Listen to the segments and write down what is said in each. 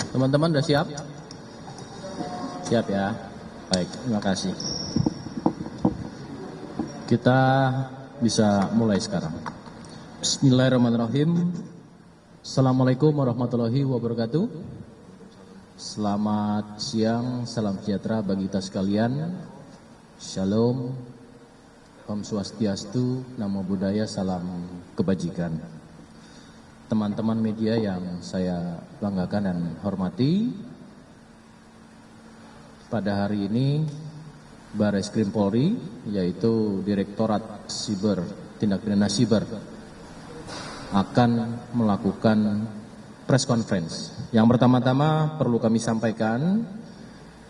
Teman-teman sudah siap? Siap ya. Baik, terima kasih. Kita bisa mulai sekarang. Bismillahirrahmanirrahim. Assalamualaikum warahmatullahi wabarakatuh. Selamat siang, salam sejahtera bagi kita sekalian. Shalom, Om Swastiastu, Namo Buddhaya, salam kebajikan. Teman-teman media yang saya banggakan dan hormati, pada hari ini Barreskrim Polri, yaitu Direktorat Siber, Tindak Pidana Siber, akan melakukan press conference. Yang pertama-tama perlu kami sampaikan,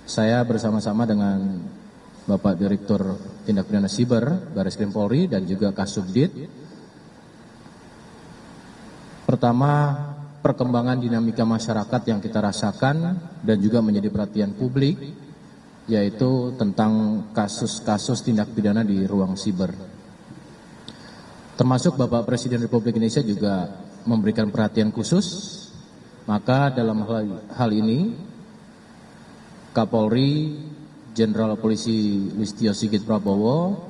saya bersama-sama dengan Bapak Direktur Tindak Pidana Siber Barreskrim Polri dan juga Kasubdit. Pertama, perkembangan dinamika masyarakat yang kita rasakan dan juga menjadi perhatian publik, yaitu tentang kasus-kasus tindak pidana di ruang siber. Termasuk Bapak Presiden Republik Indonesia juga memberikan perhatian khusus, maka dalam hal ini Kapolri Jenderal Polisi Listio Sigit Prabowo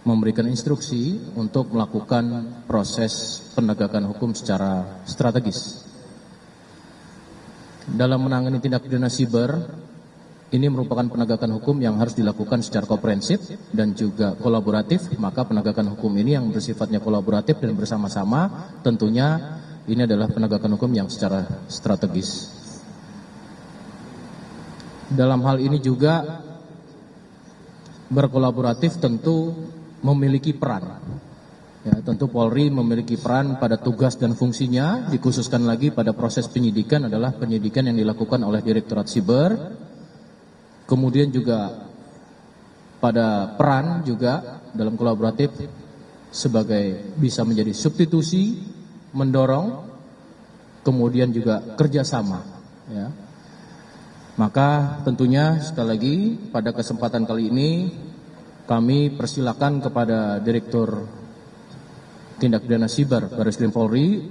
memberikan instruksi untuk melakukan proses penegakan hukum secara strategis. Dalam menangani tindak pidana siber, ini merupakan penegakan hukum yang harus dilakukan secara komprehensif dan juga kolaboratif, maka penegakan hukum ini yang bersifatnya kolaboratif dan bersama-sama, tentunya ini adalah penegakan hukum yang secara strategis. Dalam hal ini juga berkolaboratif tentu memiliki peran. Ya, tentu Polri memiliki peran pada tugas dan fungsinya, dikhususkan lagi pada proses penyidikan adalah penyidikan yang dilakukan oleh Direktorat Siber. Kemudian juga pada peran juga dalam kolaboratif sebagai bisa menjadi substitusi, mendorong, kemudian juga kerjasama. Ya. Maka tentunya sekali lagi pada kesempatan kali ini kami persilakan kepada Direktur Tindak Pidana Siber Barreskrim Polri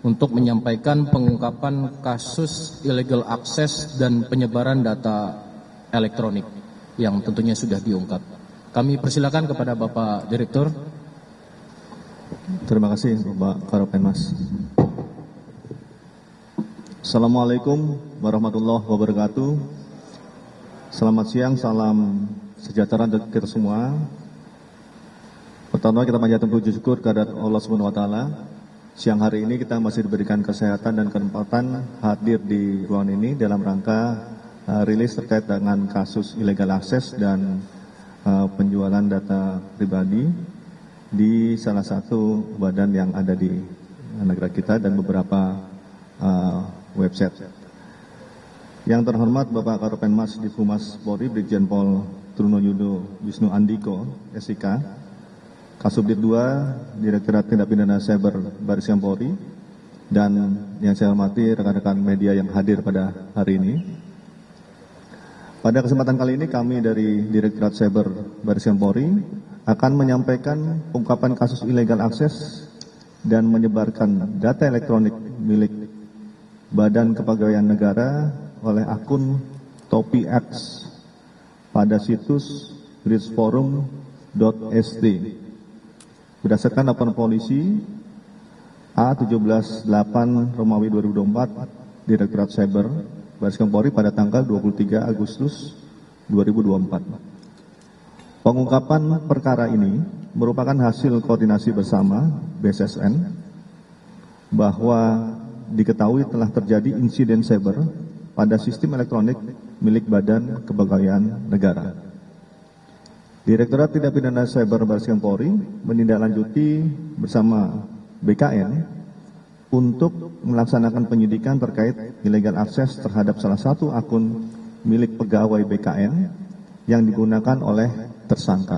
untuk menyampaikan pengungkapan kasus illegal access dan penyebaran data elektronik yang tentunya sudah diungkap. Kami persilakan kepada Bapak Direktur. Terima kasih Bapak Karopenmas. Assalamualaikum warahmatullahi wabarakatuh. Selamat siang, salam sejahtera untuk kita semua. Pertama kita panjatkan puji syukur kehadirat Allah Subhanahu wa taala. Siang hari ini kita masih diberikan kesehatan dan kesempatan hadir di ruangan ini dalam rangka rilis terkait dengan kasus illegal access dan penjualan data pribadi di salah satu badan yang ada di negara kita dan beberapa website. Yang terhormat Bapak Karopenmas Divhumas Polri Brigjen Pol Trunoyudo Wisnu Andiko, SIK, Kasubdit 2, Direktorat Tindak Pidana Siber Barreskrim Polri, dan yang saya hormati rekan-rekan media yang hadir pada hari ini. Pada kesempatan kali ini kami dari Direktorat Siber Barreskrim Polri akan menyampaikan ungkapan kasus illegal access dan menyebarkan data elektronik milik Badan Kepegawaian Negara oleh akun TopiX pada situs bridgeforum.sd. Berdasarkan laporan polisi A178 Romawi 2024 Direktorat Siber Barreskrim Polri pada tanggal 23 Agustus 2024. Pengungkapan perkara ini merupakan hasil koordinasi bersama BSSN bahwa diketahui telah terjadi insiden cyber pada sistem elektronik milik Badan Kepegawaian Negara. Direktorat Tindak Pidana Siber Barreskrim Polri menindaklanjuti bersama BKN untuk melaksanakan penyidikan terkait illegal access terhadap salah satu akun milik pegawai BKN yang digunakan oleh tersangka.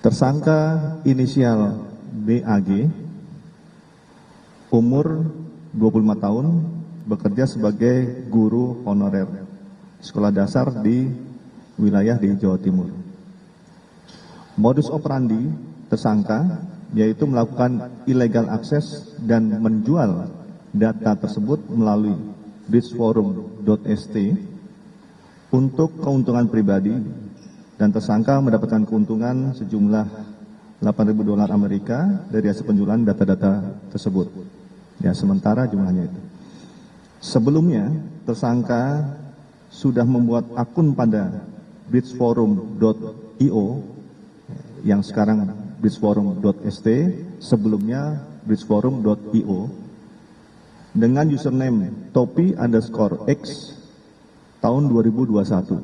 Tersangka inisial BAG, umur 25 tahun, bekerja sebagai guru honorer sekolah dasar di wilayah di Jawa Timur. Modus operandi tersangka yaitu melakukan illegal access dan menjual data tersebut melalui bridgeforum.st untuk keuntungan pribadi, dan tersangka mendapatkan keuntungan sejumlah $8.000 Amerika dari hasil penjualan data-data tersebut. Ya, sementara jumlahnya itu. Sebelumnya, tersangka sudah membuat akun pada bridgeforum.io yang sekarang bridgeforum.st, sebelumnya bridgeforum.io, dengan username topi_x tahun 2021.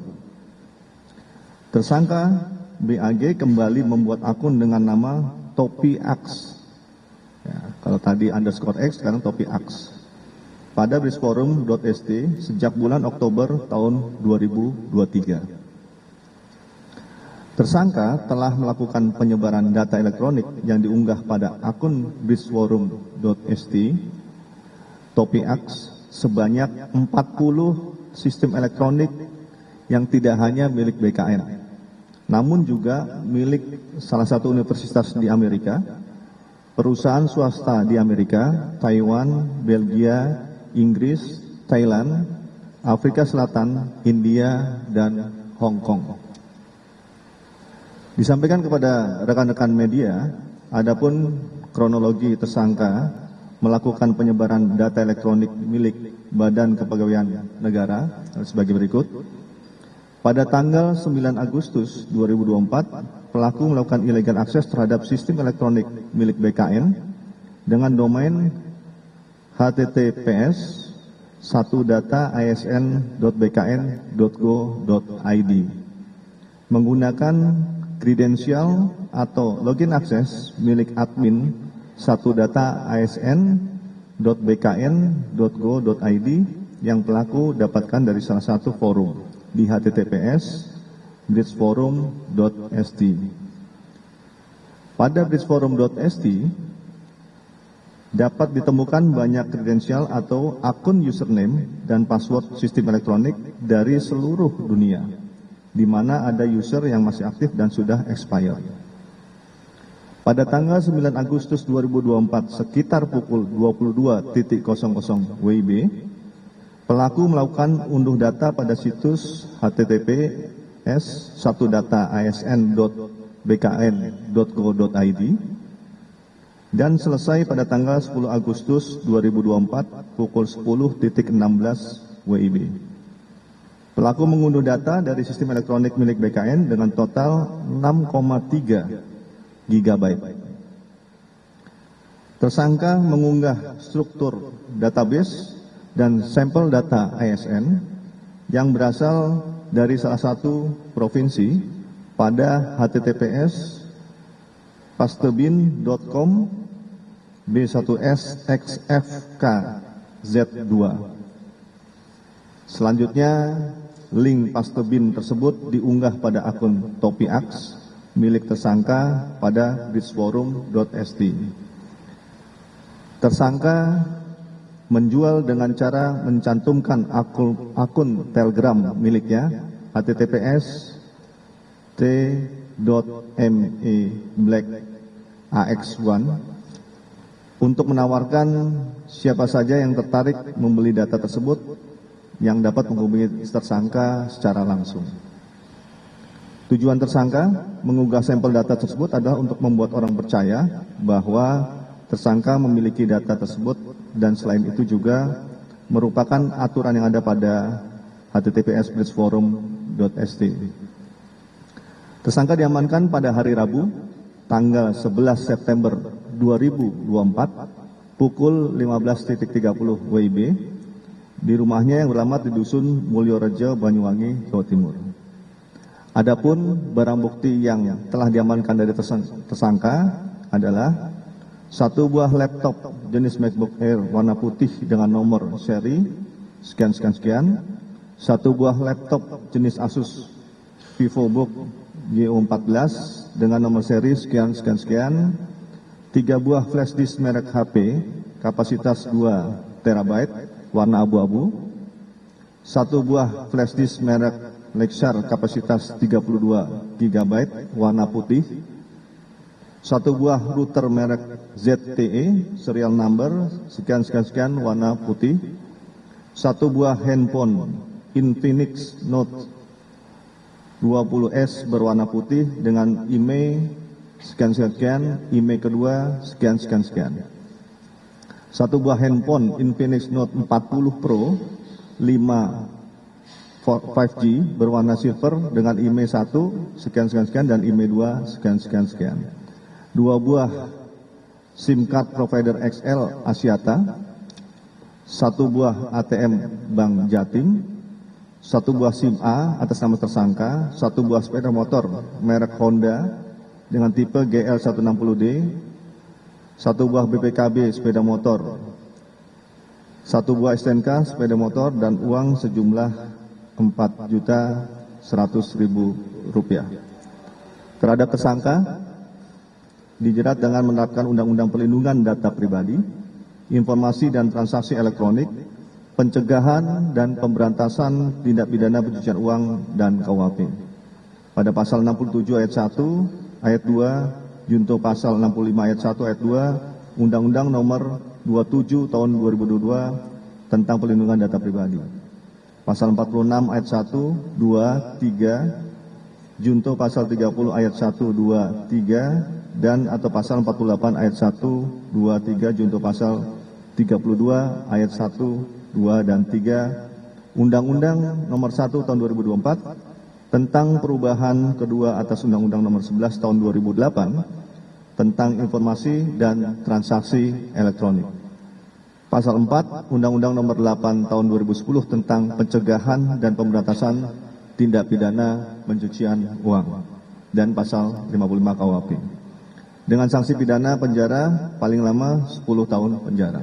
Tersangka BAG kembali membuat akun dengan nama topi_x. Ya, kalau tadi _x, sekarang topi_x. Pada bridgeforum.st sejak bulan Oktober tahun 2023. Tersangka telah melakukan penyebaran data elektronik yang diunggah pada akun bridgeforum.st topi_x sebanyak 40 sistem elektronik yang tidak hanya milik BKN, namun juga milik salah satu universitas di Amerika, perusahaan swasta di Amerika, Taiwan, Belgia, Inggris, Thailand, Afrika Selatan, India, dan Hong Kong. Disampaikan kepada rekan-rekan media, adapun kronologi tersangka melakukan penyebaran data elektronik milik Badan Kepegawaian Negara sebagai berikut. Pada tanggal 9 Agustus 2024, pelaku melakukan illegal access terhadap sistem elektronik milik BKN dengan domain https satudata.asn.bkn.go.id menggunakan kredensial atau login access milik admin satudata.asn.bkn.go.id yang pelaku dapatkan dari salah satu forum di https bridgeforum.st. Pada bridgeforum.st dapat ditemukan banyak kredensial atau akun username dan password sistem elektronik dari seluruh dunia, di mana ada user yang masih aktif dan sudah expired. Pada tanggal 9 Agustus 2024 sekitar pukul 22.00 WIB, pelaku melakukan unduh data pada situs https satudata.asn.bkn.go.id dan selesai pada tanggal 10 Agustus 2024 pukul 10.16 WIB. Pelaku mengunduh data dari sistem elektronik milik BKN dengan total 6,3 GB. Tersangka mengunggah struktur database dan sampel data ASN yang berasal dari salah satu provinsi pada https pastebin.com B1SXFKZ2. Selanjutnya, link pastebin tersebut diunggah pada akun topi_x milik tersangka pada bridgeforum.st. Tersangka menjual dengan cara mencantumkan akun Telegram miliknya https t.me/black-ax1 untuk menawarkan siapa saja yang tertarik membeli data tersebut yang dapat menghubungi tersangka secara langsung. Tujuan tersangka mengunggah sampel data tersebut adalah untuk membuat orang percaya bahwa tersangka memiliki data tersebut, dan selain itu juga merupakan aturan yang ada pada https bridgeforum.st. Tersangka diamankan pada hari Rabu, tanggal 11 September 2024, pukul 15.30 WIB, di rumahnya yang beralamat di Dusun Mulyorejo, Banyuwangi, Jawa Timur. Adapun barang bukti yang telah diamankan dari tersangka adalah satu buah laptop jenis MacBook Air warna putih dengan nomor seri sekian-sekian, satu buah laptop jenis Asus VivoBook G14 dengan nomor seri sekian-sekian, 3 buah flash disk merek HP kapasitas 2 TB warna abu-abu, 1 buah flash disk merek Lexar kapasitas 32 GB warna putih, 1 buah router merek ZTE serial number sekian-sekian warna putih, 1 buah handphone Infinix Note 20S berwarna putih dengan IMEI sekian-sekian, IMEI kedua sekian-sekian. 1 buah handphone Infinix Note 40 Pro 5G berwarna silver dengan IMEI 1 sekian-sekian dan IMEI 2 sekian-sekian. 2 buah SIM card provider XL Axiata, 1 buah ATM Bank Jatim, 1 buah SIM A atas nama tersangka, 1 buah sepeda motor merek Honda dengan tipe GL160D, 1 buah BPKB sepeda motor, 1 buah STNK sepeda motor dan uang sejumlah Rp4.100.000. Terhadap tersangka dijerat dengan menerapkan Undang-Undang Perlindungan Data Pribadi, Informasi dan Transaksi Elektronik, Pencegahan dan Pemberantasan Tindak Pidana Pencucian Uang dan KUHP. Pada pasal 67 ayat 1, ayat 2, junto pasal 65 ayat 1 ayat 2, Undang-Undang Nomor 27 Tahun 2022 tentang Perlindungan Data Pribadi. Pasal 46 ayat 1, 2, 3, junto pasal 30 ayat 1, 2, 3, dan atau pasal 48 ayat 1, 2, 3, junto pasal 32 ayat 1, 2, dan 3 Undang-Undang Nomor 1 Tahun 2024 tentang perubahan kedua atas Undang-Undang Nomor 11 Tahun 2008 tentang informasi dan transaksi elektronik. Pasal 4 Undang-Undang Nomor 8 Tahun 2010 tentang pencegahan dan pemberantasan tindak pidana pencucian uang dan pasal 55 KUHP. Dengan sanksi pidana penjara paling lama 10 tahun penjara.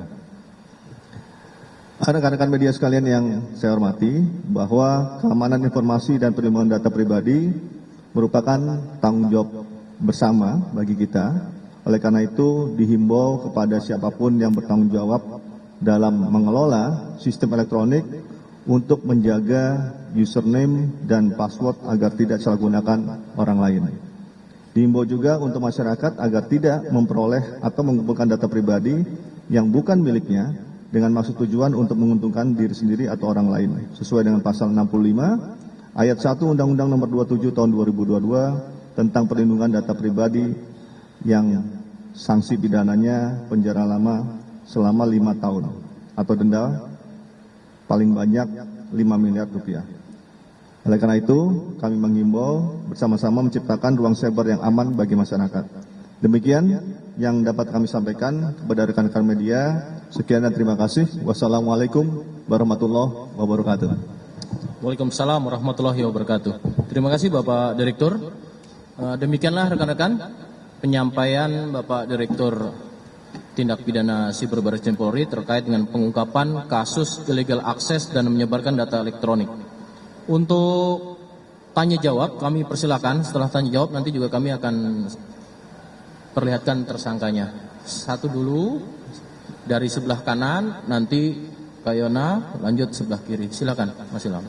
Rekan-rekan media sekalian yang saya hormati, bahwa keamanan informasi dan perlindungan data pribadi merupakan tanggung jawab bersama bagi kita. Oleh karena itu, dihimbau kepada siapapun yang bertanggung jawab dalam mengelola sistem elektronik untuk menjaga username dan password agar tidak disalahgunakan orang lain. Dihimbau juga untuk masyarakat agar tidak memperoleh atau mengumpulkan data pribadi yang bukan miliknya dengan maksud tujuan untuk menguntungkan diri sendiri atau orang lain, sesuai dengan pasal 65 ayat 1 Undang-Undang Nomor 27 Tahun 2022 tentang perlindungan data pribadi yang sanksi pidananya penjara lama selama 5 tahun atau denda paling banyak 5 miliar rupiah. Oleh karena itu, kami menghimbau bersama-sama menciptakan ruang cyber yang aman bagi masyarakat. Demikian yang dapat kami sampaikan kepada rekan-rekan media. Sekian dan terima kasih. Wassalamualaikum warahmatullahi wabarakatuh. Waalaikumsalam warahmatullahi wabarakatuh. Terima kasih Bapak Direktur. Demikianlah rekan-rekan penyampaian Bapak Direktur Tindak Pidana Siber Barreskrim Polri terkait dengan pengungkapan kasus illegal access dan menyebarkan data elektronik. Untuk tanya jawab kami persilakan. Setelah tanya jawab nanti juga kami akan perlihatkan tersangkanya. Satu dulu dari sebelah kanan, nanti Kak Yona lanjut sebelah kiri. Silakan Mas Ilham.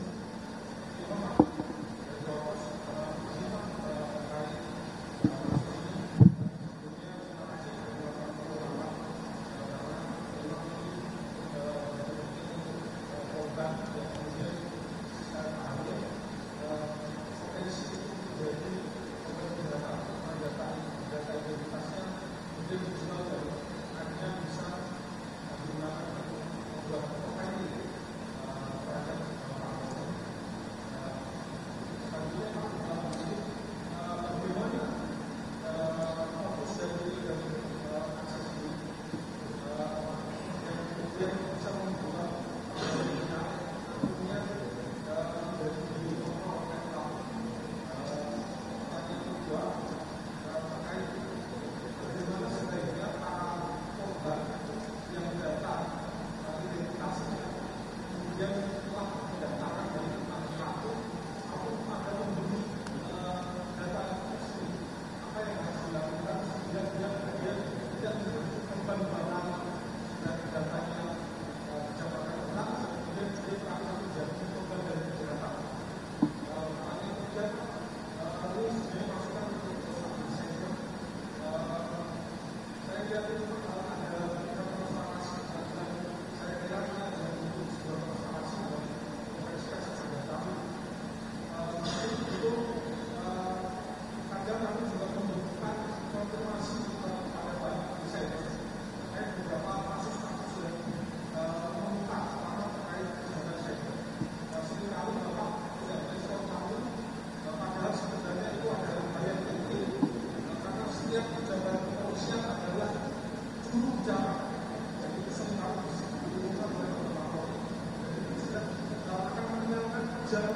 Terima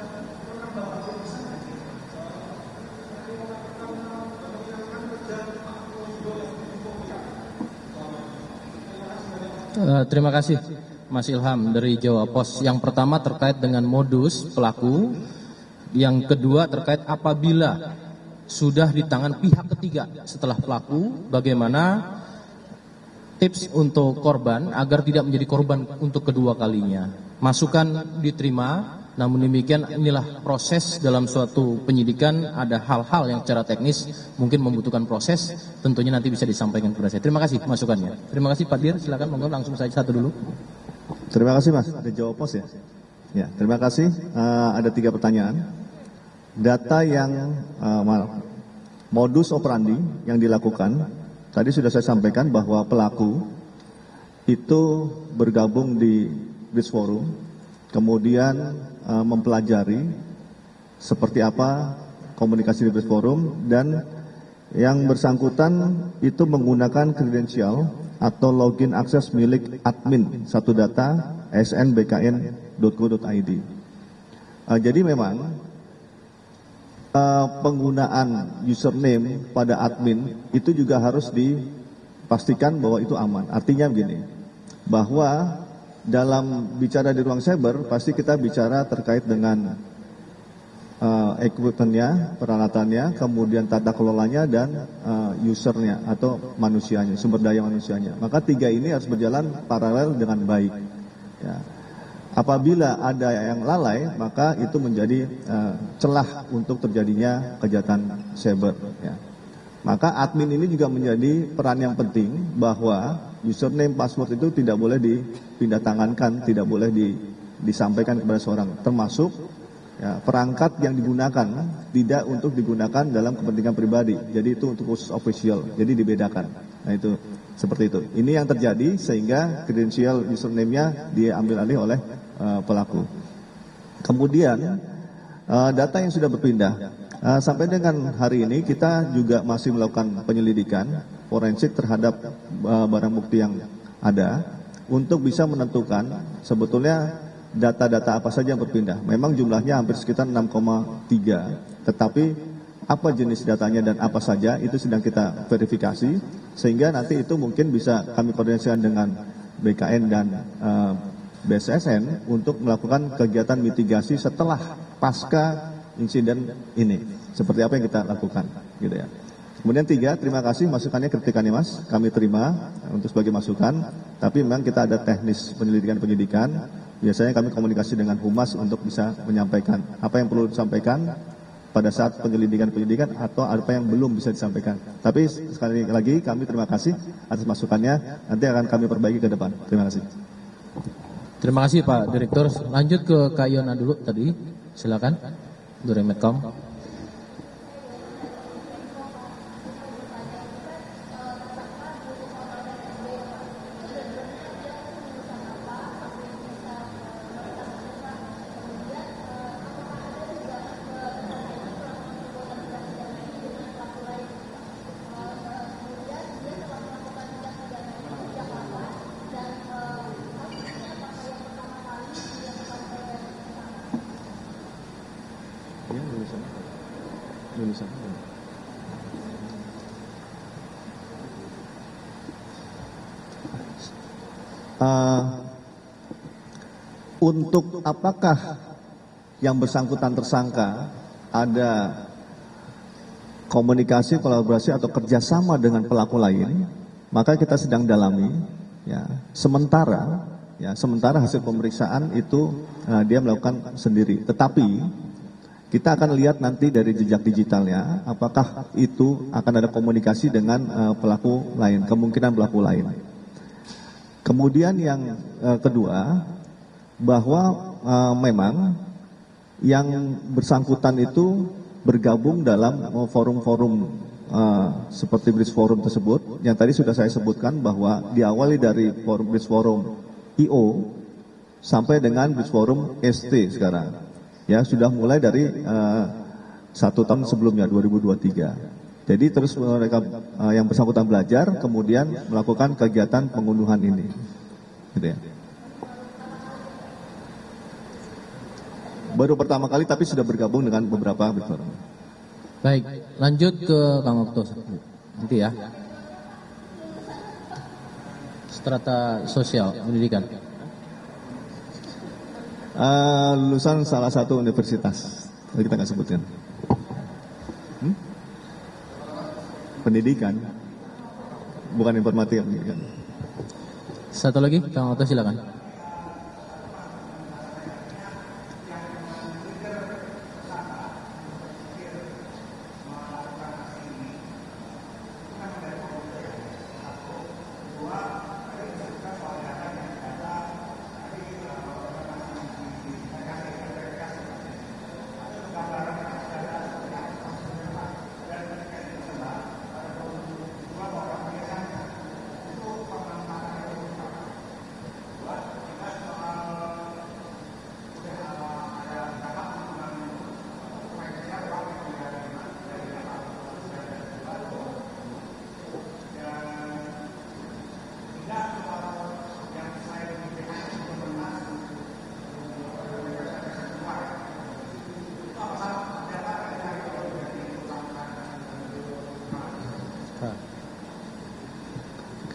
kasih Mas Ilham dari Jawa Pos. Yang pertama terkait dengan modus pelaku, yang kedua terkait apabila sudah di tangan pihak ketiga setelah pelaku, bagaimana tips untuk korban agar tidak menjadi korban untuk kedua kalinya. Masukan diterima, namun demikian inilah proses dalam suatu penyidikan, ada hal-hal yang secara teknis mungkin membutuhkan proses, tentunya nanti bisa disampaikan kepada saya. Terima kasih masukannya. Terima kasih Pak Dir, silakan monggo langsung saja satu dulu. Terima kasih Mas, ada Jawa Pos ya? Ya, terima kasih. Ada 3 pertanyaan. Data yang modus operandi yang dilakukan, tadi sudah saya sampaikan bahwa pelaku itu bergabung di Bridge Forum, kemudian mempelajari seperti apa komunikasi di Bridge Forum, dan yang bersangkutan itu menggunakan kredensial atau login akses milik admin satu data snbkn.co.id. Jadi memang penggunaan username pada admin itu juga harus dipastikan bahwa itu aman. Artinya begini, bahwa dalam bicara di ruang cyber pasti kita bicara terkait dengan equipment-nya, peralatannya, kemudian tata kelolanya, dan usernya atau manusianya, sumber daya manusianya. Maka 3 ini harus berjalan paralel dengan baik. Ya. Apabila ada yang lalai, maka itu menjadi celah untuk terjadinya kejahatan cyber. Ya. Maka admin ini juga menjadi peran yang penting, bahwa username, password itu tidak boleh dipindah tangankan, tidak boleh disampaikan kepada seorang, termasuk ya, perangkat yang digunakan tidak untuk digunakan dalam kepentingan pribadi. Jadi itu untuk khusus official, jadi dibedakan. Nah itu seperti itu. Ini yang terjadi sehingga kredensial username-nya diambil alih oleh pelaku. Kemudian data yang sudah berpindah. Sampai dengan hari ini kita juga masih melakukan penyelidikan forensik terhadap barang bukti yang ada untuk bisa menentukan sebetulnya data-data apa saja yang berpindah. Memang jumlahnya hampir sekitar 6,3, tetapi apa jenis datanya dan apa saja itu sedang kita verifikasi, sehingga nanti itu mungkin bisa kami koordinasikan dengan BKN dan BSSN untuk melakukan kegiatan mitigasi setelah pasca insiden ini. Seperti apa yang kita lakukan, gitu ya. Kemudian 3, terima kasih masukannya, kritikannya Mas, kami terima untuk sebagai masukan. Tapi memang kita ada teknis penyidikan. Biasanya kami komunikasi dengan Humas untuk bisa menyampaikan apa yang perlu disampaikan pada saat penyelidikan atau apa yang belum bisa disampaikan. Tapi sekali lagi kami terima kasih atas masukannya. Nanti akan kami perbaiki ke depan. Terima kasih. Terima kasih Pak Direktur. Lanjut ke Kak Yona dulu tadi. Silakan. Dari Medcom. Untuk apakah yang bersangkutan tersangka ada komunikasi, kolaborasi atau kerjasama dengan pelaku lain, maka kita sedang dalami. Ya, sementara hasil pemeriksaan itu dia melakukan sendiri. Tetapi kita akan lihat nanti dari jejak digitalnya, apakah itu akan ada komunikasi dengan pelaku lain, kemungkinan pelaku lain. Kemudian yang kedua, bahwa memang yang bersangkutan itu bergabung dalam forum-forum seperti Bridge Forum tersebut, yang tadi sudah saya sebutkan bahwa diawali dari Bridge Forum IO sampai dengan Bridge Forum ST sekarang. Ya, sudah mulai dari 1 tahun sebelumnya, 2023. Jadi terus mereka yang bersangkutan belajar, kemudian melakukan kegiatan pengunduhan ini. Gitu ya. Baru pertama kali tapi sudah bergabung dengan beberapa Big 4. Baik, lanjut ke Kang Okto. Nanti ya. Strata sosial pendidikan. Lulusan salah satu universitas. Kita nggak sebutkan. Pendidikan, bukan informatika, pendidikan. Satu lagi, Kang Okto silakan.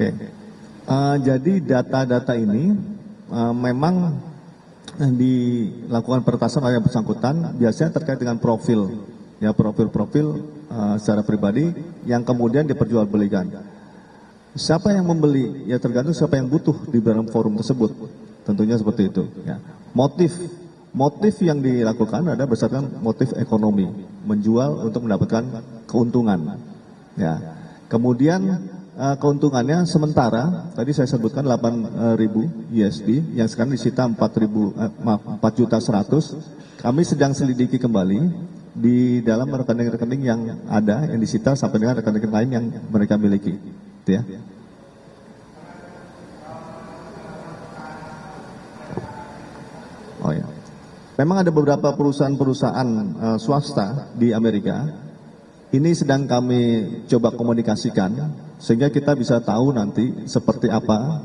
Oke. Jadi data-data ini memang dilakukan peretasan oleh yang bersangkutan biasanya terkait dengan profil, ya profil-profil secara pribadi yang kemudian diperjualbelikan. Siapa yang membeli? Ya tergantung siapa yang butuh di dalam forum tersebut. Tentunya seperti itu. Ya. Motif yang dilakukan adalah berdasarkan motif ekonomi, menjual untuk mendapatkan keuntungan. Ya. Kemudian keuntungannya sementara tadi saya sebutkan 8.000 USD yang sekarang disita 4.100.000. Kami sedang selidiki kembali di dalam rekening-rekening yang ada yang disita sampai dengan rekening lain yang mereka miliki. Gitu ya. Oh ya. Memang ada beberapa perusahaan-perusahaan swasta di Amerika. Ini sedang kami coba komunikasikan sehingga kita bisa tahu nanti seperti apa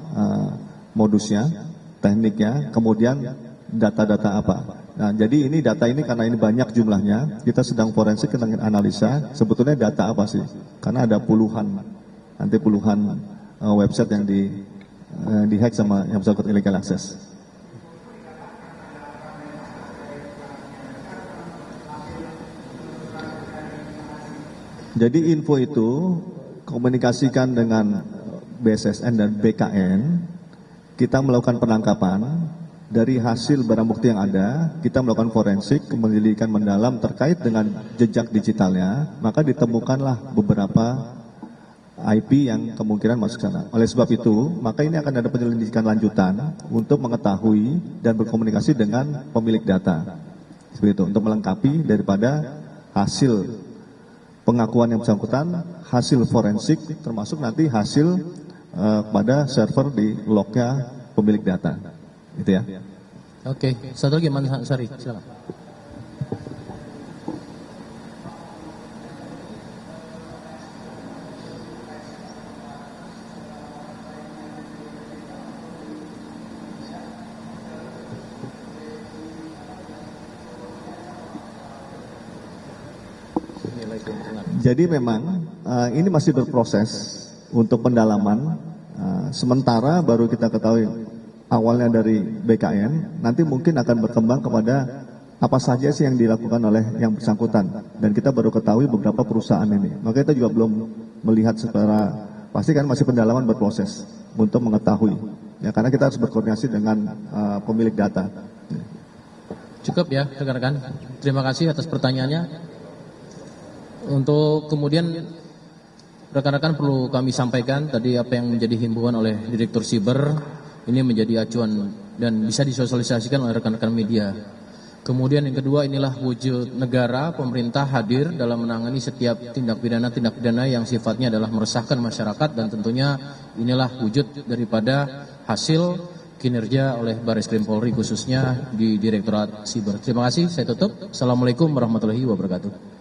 modusnya, tekniknya, kemudian data-data apa. Nah, jadi ini data ini karena ini banyak jumlahnya, kita sedang forensik dengan analisa sebetulnya data apa sih? Karena ada puluhan website yang di hack sama yang bersangkutan illegal access. Jadi info itu komunikasikan dengan BSSN dan BKN, kita melakukan penangkapan, dari hasil barang bukti yang ada, kita melakukan forensik, penyelidikan mendalam terkait dengan jejak digitalnya, maka ditemukanlah beberapa IP yang kemungkinan masuk sana. Oleh sebab itu, maka ini akan ada penyelidikan lanjutan untuk mengetahui dan berkomunikasi dengan pemilik data. Seperti itu, untuk melengkapi daripada hasil pengakuan yang bersangkutan, hasil forensik, termasuk nanti hasil pada server di lognya pemilik data. Gitu ya. Oke, satu lagi Mas Sari, silakan. Jadi memang ini masih berproses untuk pendalaman. Sementara baru kita ketahui awalnya dari BKN, nanti mungkin akan berkembang kepada apa saja sih yang dilakukan oleh yang bersangkutan. Dan kita baru ketahui beberapa perusahaan ini. Maka kita juga belum melihat secara pasti, kan masih pendalaman berproses untuk mengetahui. Ya, karena kita harus berkoordinasi dengan pemilik data. Cukup ya rekan-rekan. Terima kasih atas pertanyaannya. Untuk kemudian rekan-rekan perlu kami sampaikan tadi apa yang menjadi himbauan oleh Direktur Siber, ini menjadi acuan dan bisa disosialisasikan oleh rekan-rekan media. Kemudian yang kedua, inilah wujud negara, pemerintah hadir dalam menangani setiap tindak pidana yang sifatnya adalah meresahkan masyarakat, dan tentunya inilah wujud daripada hasil kinerja oleh Baris Krim Polri khususnya di Direktorat Siber. Terima kasih, saya tutup. Assalamualaikum warahmatullahi wabarakatuh.